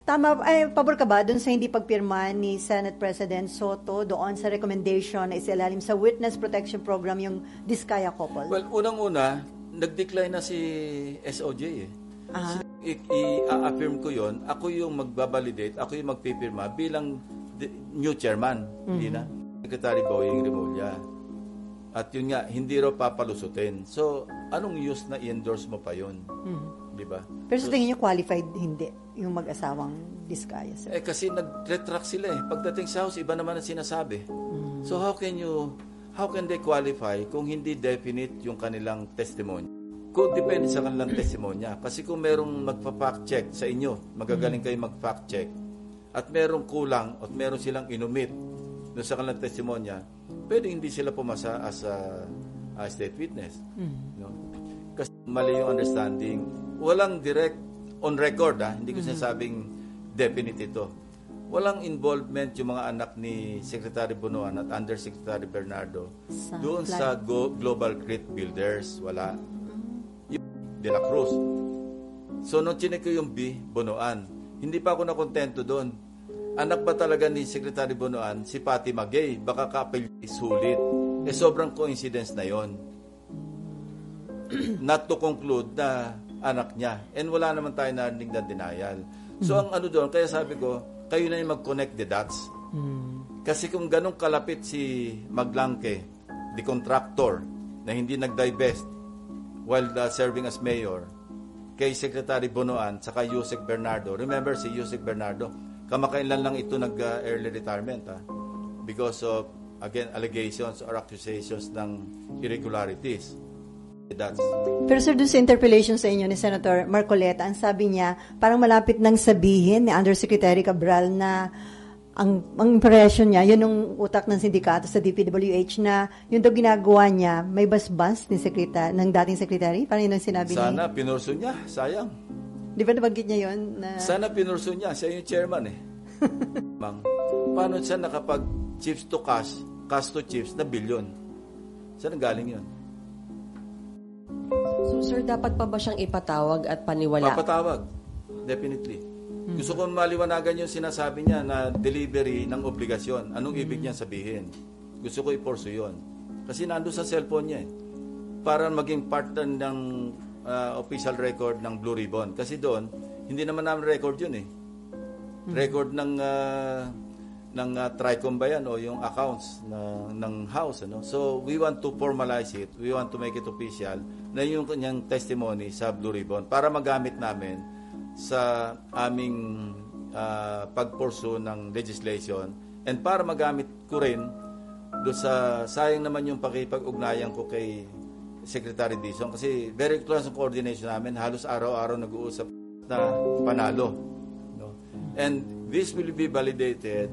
Tama, ay, pabor ka ba dun sa hindi pagpirma ni Senate President Soto doon sa recommendation na isilalim sa Witness Protection Program yung Diskaya couple? Well, unang-una, nag-decline na si SOJ eh. I-affirm ko yon. Ako yung magbabalidate, ako yung magpipirma bilang new chairman, hindi na. Secretary Boying Remulla. At yun nga, hindi raw papalusutin. So, anong use na i-endorse mo pa yun? Di ba? Pero sa tingin nyo, qualified hindi yung mag-asawang Diskaya, sir? Kasi nag-retract sila eh. Pagdating sa House, iba naman ang sinasabi. So, how can they qualify kung hindi definite yung kanilang testimony? Kung depende sa kanilang testimonya. Kasi kung merong magpa-fact check sa inyo, magagaling kayo mag-fact check, at merong kulang at meron silang inumit doon sa kanilang testimonya, pwede hindi sila pumasa as a state witness. No? Kasi mali yung understanding. Walang direct on record, hindi ko sinasabing definite ito. Walang involvement yung mga anak ni Secretary Bonoan at Undersecretary Bernardo doon sa Global Crit Builders. Wala. Yung De La Cruz. So, nung chinek ko yung B, Bonoan, hindi pa ako nakontento doon. Anak ba talaga ni Secretary Bonoan si Patty Magay? Baka kapil sulit. Sobrang coincidence na yon. Not to conclude na anak niya. And wala naman tayo narinig na denial. So, ang ano doon, kaya sabi ko, kayo na yung mag-connect the dots. Kasi kung ganong kalapit si Maglangke, the contractor, na hindi nag-divest while serving as mayor, kay Secretary Bonoan, saka Yusek Bernardo. Remember si Yusek Bernardo, kamakailan lang ito nag-early retirement because of, again, allegations or accusations ng irregularities. Pero sir, doon sa interpellation sa inyo ni Senator Marcoleta, ang sabi niya, parang malapit nang sabihin ni Undersecretary Cabral na ang impression niya, yun yung utak ng sindikato sa DPWH na yun daw ginagawa niya, may basbas ni ng dating secretary? Parang yun ang sinabi niya. Sana pinurso niya, sayang. Di ba nabanggit niya yun? Sana pinurso niya, siya yung chairman eh. Paano siya nakapag chiefs to cash to chiefs na bilyon? Saan galing yun? So sir, dapat pa ba siyang ipatawag at paniwala? Papatawag, definitely. Gusto ko maliwanagan yung sinasabi niya na delivery ng obligasyon. Anong ibig niya sabihin? Gusto ko i-force yun. Kasi nando sa cellphone niya eh. Para maging part ng official record ng Blue Ribbon. Kasi doon, hindi naman namin record yun eh. Record ng TRICOM ba yan o yung accounts ng house. Ano? So, we want to formalize it. We want to make it official na yung kanyang testimony sa Blue Ribbon para magamit namin sa aming pag-pursue ng legislation and para magamit ko rin doon sa sayang naman yung pakipag-ugnayan ko kay Secretary Dizon kasi very close ang coordination namin, halos araw-araw nag-uusap na panalo. No? And this will be validated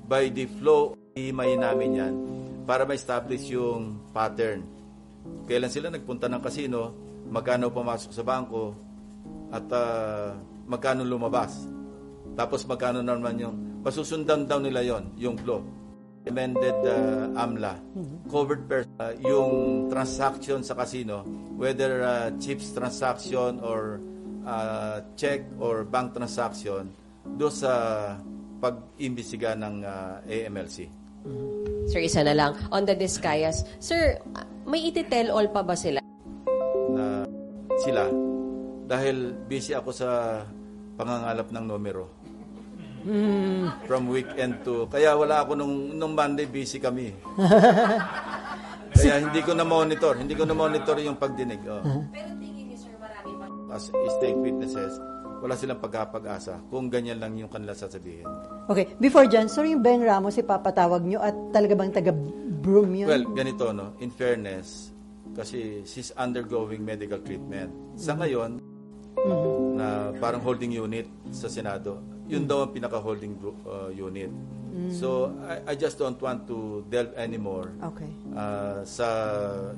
by the flow imay namin yan para ma-establish yung pattern. Kailan sila nagpunta ng casino, magkano pumasok sa bangko, at magkano lumabas. Tapos magkano naman yung pasusundan daw nila yung flow. Amended AMLA, covered yung transaction sa casino, whether chips transaction or check or bank transaction, do sa pag-imbestiga ng AMLC. Sir, isa na lang. On the Discayas, sir, may iti-tell all pa ba sila? Na sila, dahil busy ako sa pangangalap ng numero. From weekend to... Kaya wala ako nung Monday, busy kami. Kaya hindi ko na-monitor. Hindi ko na-monitor yung pagdinig. Pero tingin niyo, sir, marami pa. As state witnesses, wala silang pagkapag-asa kung ganyan lang yung kanila sasabihin. Okay. Before dyan, sorry, yung Ben Ramos, ipapatawag nyo at talaga bang taga-broom yun? Well, ganito, no? In fairness, kasi she's undergoing medical treatment. Sa ngayon, na parang holding unit sa Senado. Yun daw ang pinaka-holding unit. So, I just don't want to delve anymore sa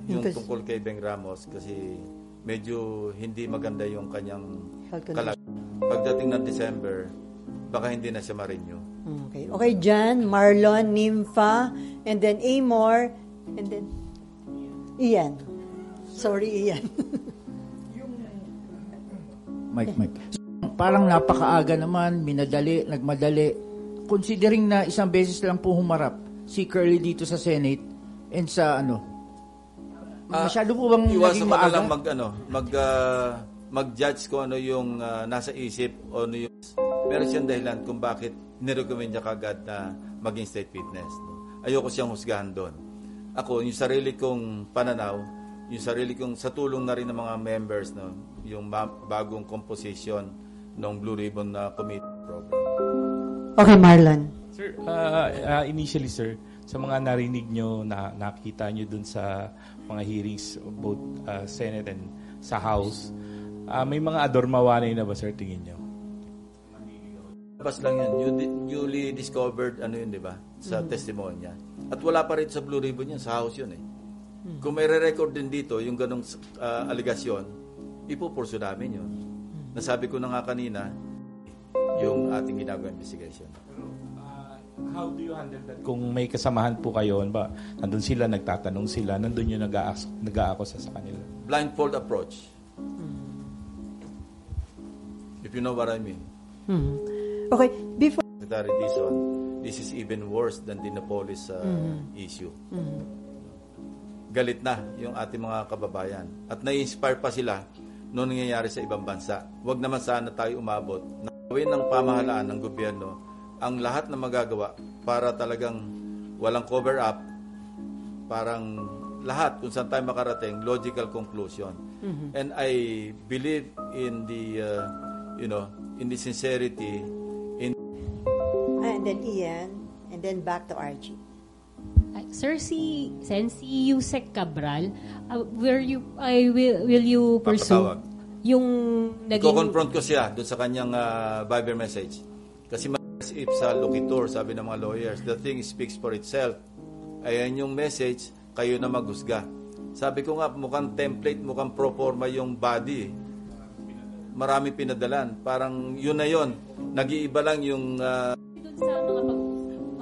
yung tungkol kay Beng Ramos kasi medyo hindi maganda yung kanyang kalagayan. Pagdating ng December, baka hindi na siya ma-renew. Okay, Jan, Marlon, Nympha, and then Amor, and then Ian. Sorry, Ian. Mike. Parang napakaaga naman, nagmadali. Considering na isang beses lang po humarap si Curly dito sa Senate and sa masyado po bang iwasan naging ko na maaga? lang mag-judge ko ano yung nasa isip o ano yung meron siyang dahilan kung bakit nirecommend niya kagad na maging state witness. No? Ayoko siyang husgahan doon. Ako, yung sarili kong pananaw, yung sarili kong sa tulong na rin ng mga members, no, yung bagong composition ng Blue Ribbon na committee program. Okay, Marlon. Sir, initially sir, sa mga narinig nyo, nakita nyo dun sa mga hearings, both Senate and sa House, may mga adormawanay na ba sir tingin nyo? Labas lang yun. Newly discovered, di ba? Sa testimonya. At wala pa rin sa Blue Ribbon yan. Sa House yun eh. Kung may re-record din dito, yung ganong aligasyon, ipupurso namin yun. Nasabi ko na nga kanina, yung ating ginagawa investigation. How do you handle that? Kung may kasamahan po kayo, ba, nandun sila, nagtatanong sila, nandun yung nag-aakusa sa kanila. Blindfold approach. If you know what I mean. Okay, before... Secretary Dizon, this is even worse than the Dinopolis issue. Galit na yung ating mga kababayan. At nai-inspire pa sila noong nangyayari sa ibang bansa. Huwag naman sana tayo umabot na gawin ng pamahalaan ng gobyerno ang lahat na magagawa para talagang walang cover-up, parang lahat kung saan tayo makarating, logical conclusion. And I believe in the, in the sincerity, and then Ian, and then back to RG. Sir, si Yusek Cabral, will you pursue Papatawag. yung naging... Ko-confront ko siya doon sa kanyang Viber message. Kasi if sa loquitur, sabi ng mga lawyers, the thing speaks for itself. Ayan yung message, kayo na maghusga. Sabi ko nga, mukhang template, mukhang proforma yung body. Marami pinadalan. Parang yun na yun. Nag-iiba lang yung... Doon sa mga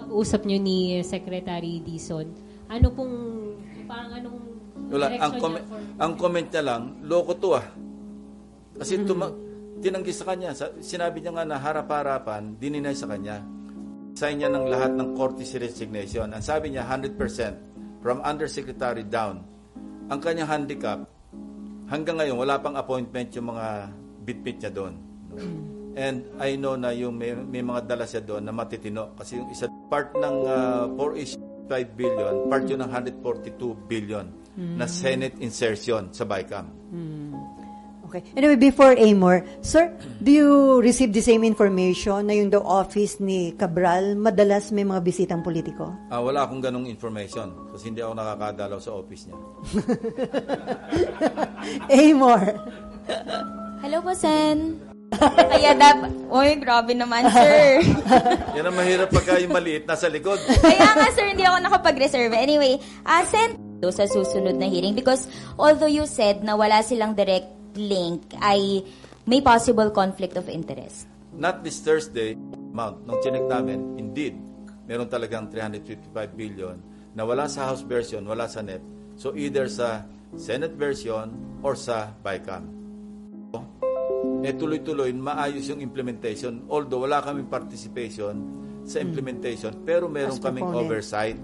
pag-uusap nyo ni Secretary Dizon, ano pong, parang anong Wala, direction niya ang comment niya lang, loko to ah. Kasi tinanggi sa kanya. Sinabi niya nga na harap-harapan, dininay sa kanya. Sign niya ng lahat ng courtesy resignation. Ang sabi niya, 100% from undersecretary down. Ang kanyang handicap, hanggang ngayon, wala pang appointment yung mga bitbit niya doon. And I know na yung may mga dala siya doon na matitino. Kasi yung isa, part ng 4.5 billion, part yun ng 142 billion na Senate insertion sa BICAM. Okay. Anyway, before Amor, sir, do you receive the same information na yung the office ni Cabral, madalas may mga bisitang politiko? Wala akong ganong information kasi hindi ako nakakadalaw sa office niya. Amor. Hello po, Sen. Kaya oy, grabe naman, sir. Yan ang mahirap pagka yung maliit nasa likod. Kaya nga, sir, hindi ako nakapag-reserve. Anyway, Sen, sa susunod na hearing because although you said na wala silang direct link, ay may possible conflict of interest. Not this Thursday amount. Nung chinek namin, indeed, meron talagang 355 billion na wala sa House version, wala sa NEP. So either sa Senate version or sa BICAM. Tuloy-tuloy, maayos yung implementation. Although wala kaming participation sa implementation, pero meron kaming oversight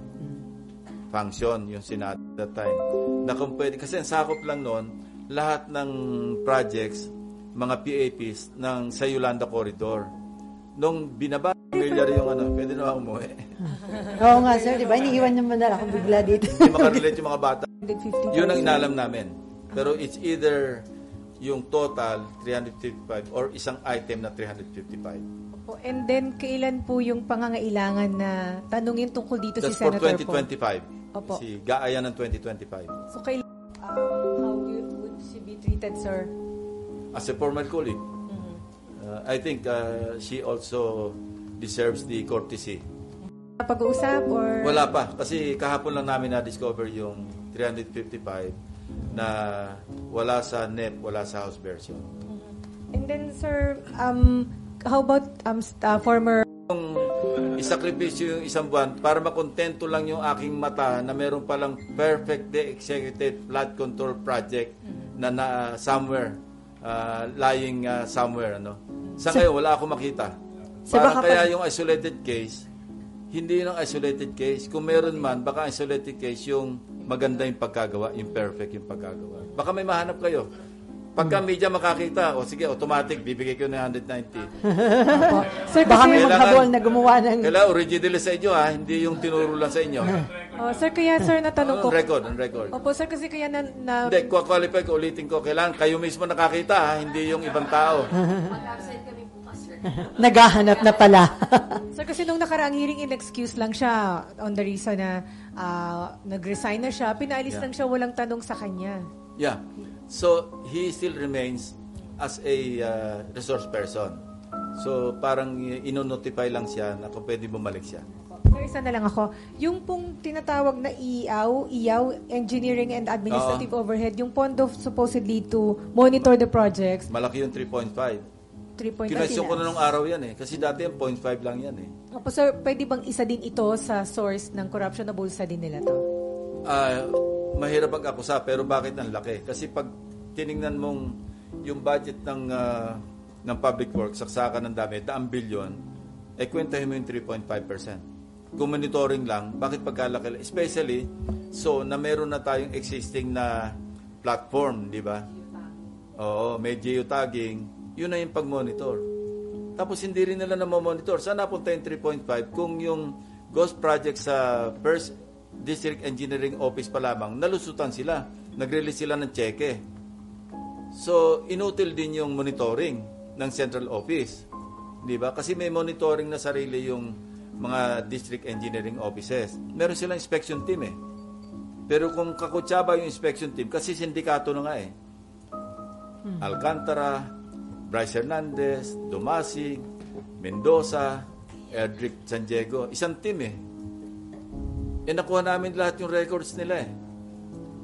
function, yung Senate at that time. Na kung pwede, kasi ang sakop lang noon, lahat ng projects, mga PAPs ng sa Yolanda Corridor. Nung binaba, familiar yung pwede na umuwi. Oo nga, sir, di ba? Iniiwan naman na ako bigla dito. Hindi makarelate yung mga bata. Yun ang inalam namin. Pero it's either yung total 355 or isang item na 355. And then, kailan po yung pangangailangan na tanungin tungkol dito That's si Senator for 2025. Opo. Si Gaaya ng 2025. So, kailan, how would she be treated, sir? As a former colleague, I think she also deserves the courtesy. Pag-uusap or... Wala pa. Kasi kahapon lang namin na-discover yung 355 na wala sa NEP, wala sa House version. And then, sir, how about former... Kung isakripisyo yung isang buwan para makontento lang yung aking mata na meron palang perfectly executed flood control project na somewhere, lying somewhere, Sa ngayon, wala akong makita. Sir, Parang baka kaya yung isolated case, hindi yun ang isolated case. Kung meron man, baka isolated case yung maganda yung pagkagawa, yung perfect yung pagkagawa. Baka may mahanap kayo. Pagka media makakita, o sige, automatic, bibigay ko na 190. Sir, Baka may Kailangan- maghabol na gumawa ng... Kailangan original sa inyo, ha? Hindi yung tinuro lang sa inyo. Sir, kaya sir, natanong ko. On record. Opo, sir, kasi kaya na Hindi, qualify ko, ulitin ko. Kailangan kayo mismo nakakita, ha? Hindi yung ibang tao. Naghahanap na pala. Sir, kasi nung nakaraang hearing, in-excuse lang siya on the reason na nag-resign na siya. Pinaalis lang siya, walang tanong sa kanya. Yeah. So, he still remains as a resource person. So, parang ino-notify lang siya na kung pwede bumalik siya. Sir, isa na lang ako. Yung pong tinatawag na IAW, Engineering and Administrative Overhead, yung pondo supposedly to monitor the projects, Malaki yung 3.5. 3.5. Kinwestiyon ko na nung araw yan eh. Kasi dati yung 0.5 lang yan eh. Opo, sir, pwede bang isa din ito sa source ng corruption na bulsa din nila to? Mahirap mag-akusa, pero bakit ang laki? Kasi pag tiningnan mong yung budget ng public works, saksakan ng dami, 1 billion, kwentahin mo yung 3.5%. Kung monitoring lang, bakit pagkalaki? Especially, so na meron na tayong existing na platform, di ba? Oo, may geotagging, yun na yung pag-monitor. Tapos hindi rin nila na-monitor. Saan napunta yung 3.5? Kung yung ghost project sa First District Engineering Office pa lamang, nalusutan sila. Nag-release sila ng cheque. So, inutil din yung monitoring ng Central Office. Di ba? Kasi may monitoring na sarili yung mga District Engineering Offices. Meron silang inspection team eh. Pero kung kakutsaba yung inspection team, kasi sindikato na nga eh. Alcantara, Bryce Hernandez, Dumasig, Mendoza, Erdrick San Diego. Isang team eh. Nakuha namin lahat yung records nila eh.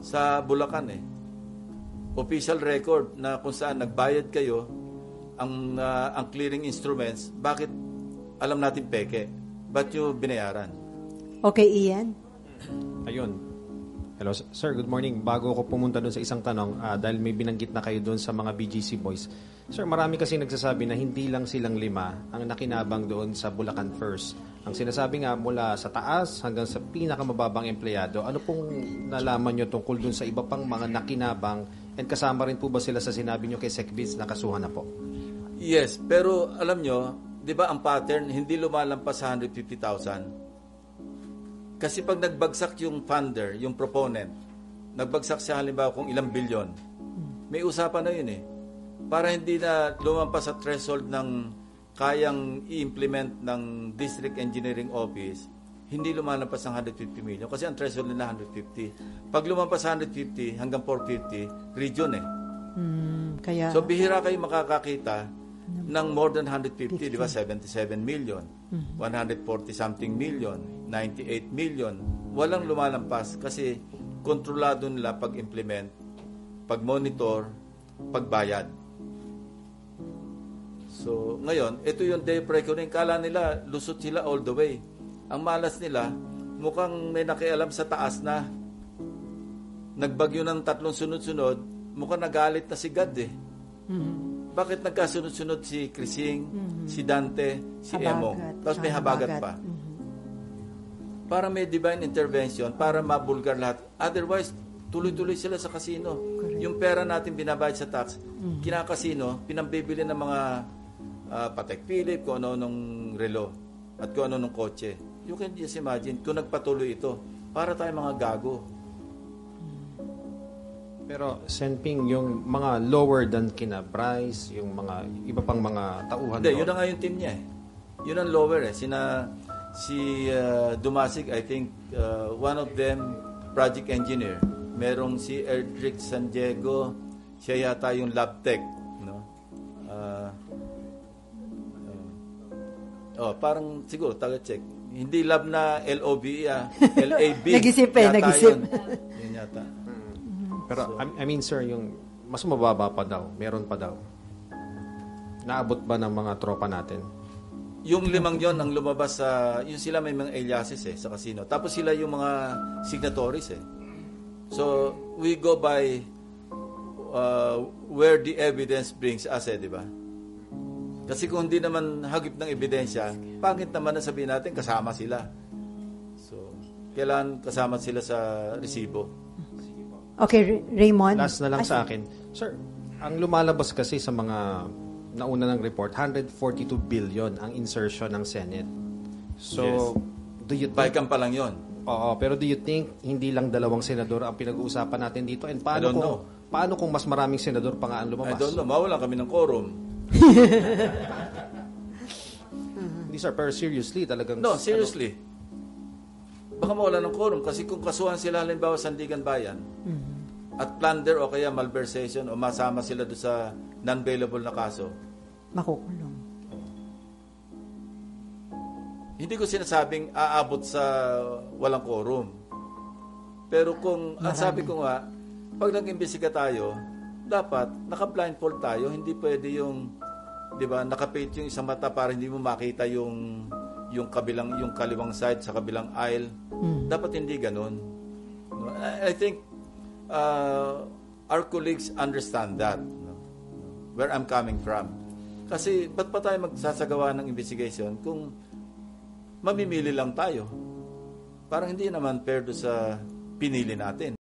Sa Bulacan eh. Official record na kung saan nagbayad kayo ang clearing instruments, bakit alam natin peke? Ba't yung binayaran? Okay, Ian? Ayun. Hello, sir. Good morning. Bago ako pumunta doon sa isang tanong, dahil may binanggit na kayo doon sa mga BGC boys. Sir, marami kasi nagsasabi na hindi lang silang 5 ang nakinabang doon sa Bulacan First. Ang sinasabi nga mula sa taas hanggang sa pinakamababang empleyado, ano pong nalaman nyo tungkol doon sa iba pang mga nakinabang and kasama rin po ba sila sa sinabi nyo kay SecBids na kasuhan na po? Yes, pero alam nyo, di ba ang pattern, hindi lumalampas sa 150,000? Kasi pag nagbagsak yung funder, yung proponent, nagbagsak siya halimbawa kung ilang bilyon, may usapan na yun eh. Para hindi na lumampas sa threshold ng kayang i-implement ng District Engineering Office, hindi lumalampas ng 150 million. Kasi ang threshold nila 150. Pag lumampas sa 150 hanggang 450, region eh. Kaya... So bihira kayo makakakita ng more than 150, di ba? 77 million, 140 something million, 98 million. Walang lumalampas kasi kontrolado nila pag-implement, pag-monitor, pagbayad. So, ngayon, ito yung day of reckoning. Kala nila, lusot sila all the way. Ang malas nila, mukhang may nakialam sa taas na. Nagbagyo ng 3 sunod-sunod, mukhang nagalit na si God eh. Bakit nagkasunod-sunod si Crising, si Dante, si Emo? Tapos may habagat pa. Para may divine intervention, para mabulgar lahat. Otherwise, tuloy-tuloy sila sa kasino. Correct. Yung pera natin binabayad sa tax, kinakasino, pinambibili ng mga Patek Philippe, kung ano nung relo, at kung ano nung kotse. You can just imagine, kung nagpatuloy ito, para tayo mga gago. Pero, Senping, yung mga lower than kina Bryce, yung mga iba pang mga tauhan Hindi, yun na nga yung team niya eh. Yun ang lower eh. Si Dumasig, I think, one of them, project engineer. Merong si Erdrick San Diego, siya yata yung lab tech. No? Parang siguro, taga-check. Hindi lab na LOB, LAB. Nag-isip eh, nag-isip. Yun yata. Pero, I mean, sir, yung mas mababa pa daw, meron pa daw. Naabot ba ng mga tropa natin? Yung 5 yon ang lumabas sa, yung sila may mga aliases eh, sa casino. Tapos sila yung mga signatories eh. So, we go by where the evidence brings us eh, di ba? Kasi kung hindi naman hagip ng ebidensya, pangit naman na sabihin natin kasama sila. So, kailangan kasama sila sa resibo. Okay, Raymond. Last na lang sa akin. Sir, ang lumalabas kasi sa mga nauna ng report, 142 billion ang insertion ng Senate. So, Yes. do you think... Baikan pa lang yon. Oo, pero do you think hindi lang dalawang senador ang pinag-uusapan natin dito? And I don't know. paano kung mas maraming senador pa nga ang I lumabas? don't know, mawalan kami ng quorum. Hindi sir, pero seriously talagang... No, seriously. Baka mawala ng quorum kasi kung kasuhan sila halimbawa Sandigan Bayan at plunder o kaya malversation o masama sila doon sa non-bailable na kaso, Makukulong. hindi ko sinasabing aabot sa walang quorum. Pero kung, ang sabi ko nga, pag nag-imbestiga tayo, dapat naka-blindfold tayo, hindi pwede yung, di ba, nakapaint yung isang mata para hindi mo makita yung kaliwang side sa kabilang aisle. Dapat hindi ganun. No? I think our colleagues understand that, no? Where I'm coming from. Kasi ba't pa tayo magsasagawa ng investigation kung mamimili lang tayo? Parang hindi naman fair do sa pinili natin.